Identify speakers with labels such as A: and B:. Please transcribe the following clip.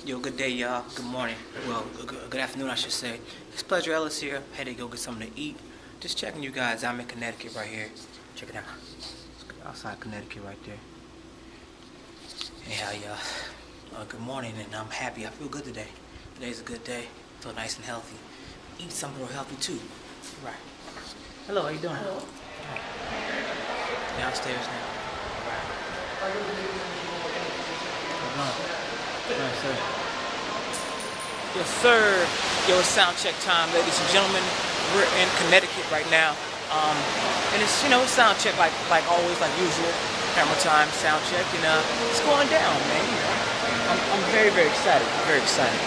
A: Yo, good day, y'all. Good morning. Well, good afternoon, I should say. It's Pleasure Ellis here. Had to go get something to eat. Just checking you guys. I'm in Connecticut right here. Check it out. Outside Connecticut right there. Anyhow, y'all. Good morning, and I'm happy. I feel good today. Today's a good day. Feel nice and healthy. Eat something real healthy too. Right. Hello, how you doing?
B: Hello.
A: Right. Downstairs now. Right. Hold on. Yes, sir. Yes, sir. Yo, it's sound check time, ladies and gentlemen. We're in Connecticut right now, and it's sound check like always, like usual. Camera time, sound check, and it's going down, man. I'm very excited. Very excited.